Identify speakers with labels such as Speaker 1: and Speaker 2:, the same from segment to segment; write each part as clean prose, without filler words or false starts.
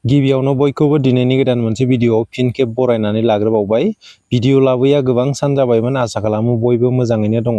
Speaker 1: गिबियावनो बयखौबो दिनैनि गोदान मोनसे भिडिअआव फिन खेब बरायनानै लाग्रोबावबाय। भिडिअ लाबोया गोबां सान जाबायमोन, आसा खालामो बयबो मोजाङैनो दङ।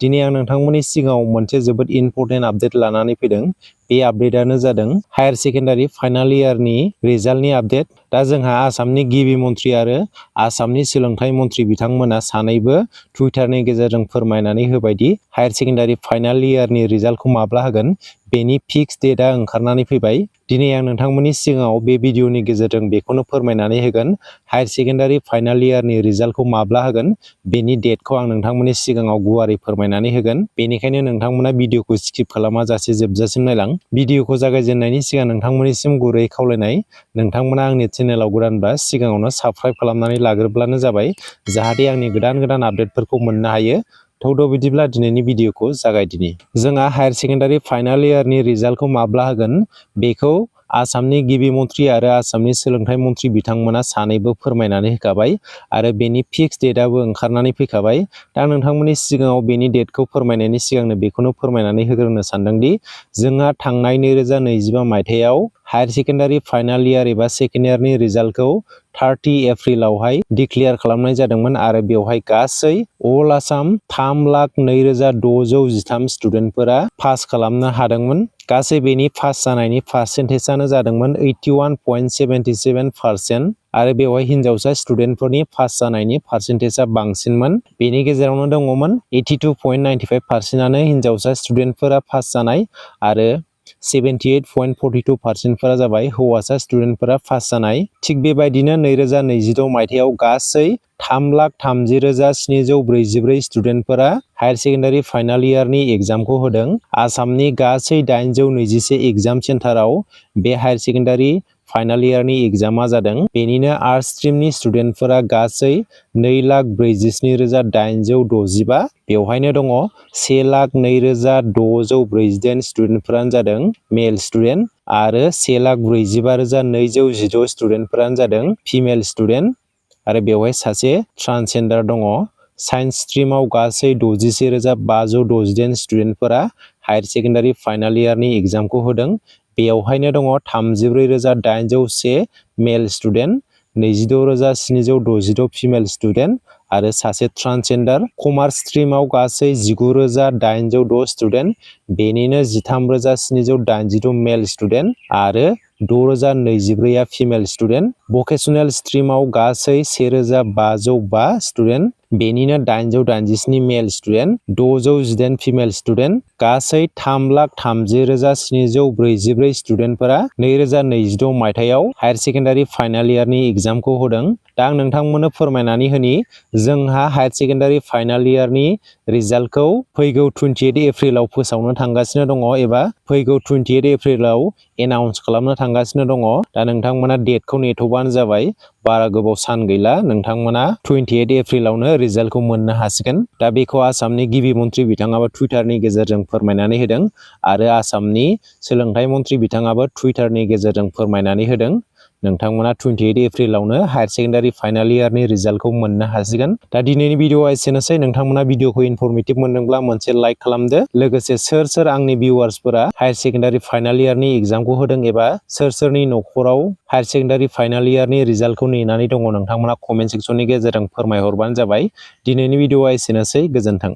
Speaker 1: दिनै आं नोंथांमोननि सिगाङाव मोनसे जोबोद इम्परटेन्ट आपडेट लानानै फैदों। बे आपडेटआनो जादों हायार सेकेन्डारि फाइनाल इयारनि रिजाल्टनि आपडेट। दा जोंहा आसामनि गिबि मन्थ्रि आरो आसामनि सोलोंथाइ मन्थ्रि बिथांमोना सानैबो टुइटारनि गेजेरजों फोरमायनानै होबायदि हायार सेकेन्डारि फाइनाल इयारनि रिजाल्टखौ माब्ला होगोन बेनि फिक्स डेटआ ओंखारनानै फैबाय। दिनै आं नोंथांमोननि सिगाङाव बे भिडिअनि गेजेरजों बेखौनो फोरमायनानै होगोन हायार सेकेन्डारि फाइनाल इयारनि रिजाल्टखौ माब्ला होगोन बेनि डेटखौ आं नोंथांमोननि सिगाङाव गुवारै फोरमायनानै होगोन। बेनिखायनो नोंथांमोना भिडिअखौ स्किप खालामाजासे जोबजासिम नायलां। भिडिअखौ जागायजेननायनि सिगां नोंथांमोननिसिम गुरै खावलायनाय, नोंथांमोना आंनि चेनेलाव गोदानब्ला सिगाङावनो साबस्क्राइब खालामनानै लाग्रोब्लानो जाबाय, जाहाथे आंनि गोदान आपडेटफोरखौ मोननो हायो। थौद' बिदिब्ला दिनैनि भिडिअखौ जागायदिनि। जोंहा हायार सेकेन्डारि फाइनाल इयारनि रिजाल्टखौ माब्ला होगोन बेखौ आसामनि गिबि मन्थ्रि आरो आसामनि सोलोंथाइ मन्थ्रि बिथांमोना सानैबो फोरमायनानै होखाबाय आरो बेनि फिक्स डेटआबो ओंखारनानै फैखाबाय। दा नोंथांमोननि सिगाङाव बेनि डेटखौ फोरमायनायनि सिगांनो बेखौनो फोरमायनानै होग्रोनो सानदोंदि जोंहा थांनाय 2025 मायथाइयाव हायार सेकेन्डारि फाइनाल इयार एबा सेकेन्ड इयारनि रिजाल्टखौ 30 एप्रिलावहाय डिक्लेयार खालामनाय जादोंमोन आरो बेवहाय गासै अल आसाम 3,02,613 स्टुडेन्टफोरा पास खालामनो हादोंमोन। गासै बेनि पास जानायनि पार्सेन्टेजआनो जादोंमोन 81.77% आरो बेवहाय हिन्जावसा स्टुडेन्टफोरनि पास जानायनि पार्सेन्टेजआ बांसिनमोन। बेनि गेजेरावनो दङमोन 82.95%आनो हिन्जावसा स्टुडेन्टफोरा पास जानाय आरो 78.42%फोरा जाबाय हौवासा स्टुडेन्टफोरा पास जानाय। थिग बेबायदिनो 2026 मायथाइयाव गासै 3,30,744 स्टुडेन्टफोरा हायार सेकेन्डारि फाइनाल इयारनि एग्जामखौ होदों। आसामनि गासै 821 एग्जाम सेन्टाराव बे हायार सेकेन्डारि फाइनाल इयारनि एग्जामा जादों। बेनिनो आर्टस स्ट्रिमनि स्टुडेन्टफोरा गासै 2,47,865। बेवहायनो दङ 1,02,648 स्टुडेन्टफोरानो जादों मेल स्टुडेन्ट आरो 1,45,216 स्टुडेन्टफोरानो जादों फिमेल स्टुडेन्ट आरो बेवहाय सासे ट्रान्सजेन्डार दङ। साइन्स स्ट्रिमाव गासै 61,568 स्टुडेन्टफोरा हायार सेकेन्डारि फाइनाल इयारनि एग्जामखौ होदों। बेवहायनो दङ 34,801 मेल स्टुडेन्ट, 26,762 फिमेल स्टुडेन्ट आरो सासे ट्रान्सजेन्डार। कमार्स स्ट्रिमाव गासै 19,806 स्टुडेन्ट, बेनिनो 13,782 मेल स्टुडेन्ट आरो 6,024 फिमेल स्टुडेन्ट। भकेसनेल स्ट्रिमाव गासै 1,505 स्टुडेन्ट, बेनिनो 887 मेल स्टुडेन्ट, 619 फिमेल स्टुडेन्ट। गासै 3,30,744 स्टुडेन्टफोरा 2026 मायथाइयाव हायार सेकेन्डारि फाइनाल इयारनि एग्जामखौ होदों। दा आं नोंथांमोननो फोरमायनानै होनि, जोंहा हायार सेकेन्डारि फाइनाल इयारनि रिजाल्टखौ फैगौ 28 एप्रिलाव फोसावनो थांगासिनो दङ एबा फैगौ 28 एप्रिलाव एनाउन्स खालामनो थांगासिनो दङ। दा नोंथांमोना डेटखौ नेथ'बानो जाबाय, बारा गोबाव सान गैला, नोंथांमोना 28 एप्रिलावनो रिजाल्टखौ मोननो हासिगोन। दा बेखौ आसामनि गिबि मन्थ्रि बिथाङाबो टुइटारनि गेजेरजों फोरमायनानै होदों आरो आसामनि सोलोंथाइ मन्थ्रि बिथाङाबो टुइटारनि गेजेरजों फोरमायनानै होदों। नोंथांमोना 28 एप्रिलावनो हायार सेकेन्डारि फाइनाल इयारनि रिजाल्टखौ मोननो हासिगोन। दा दिनैनि भिडिअआ एसेनोसै। नोंथांमोना भिडिअखौ इनफरमेटिभ मोनदोंब्ला मोनसे लाइक खालामदो। लोगोसे सोर सोर आंनि भिउवार्सफोरा हायार सेकेन्डारि फाइनाल इयारनि एग्जामखौ होदों एबा सोर सोरनि न'खराव हायार सेकेन्डारि फाइनाल इयारनि रिजाल्टखौ नेनानै दङ, नोंथांमोना कमेन्ट सेक्सननि गेजेरजों फोरमायहरबानो जाबाय। दिनैनि भिडिअआ एसेनोसै, गोजोन्थों।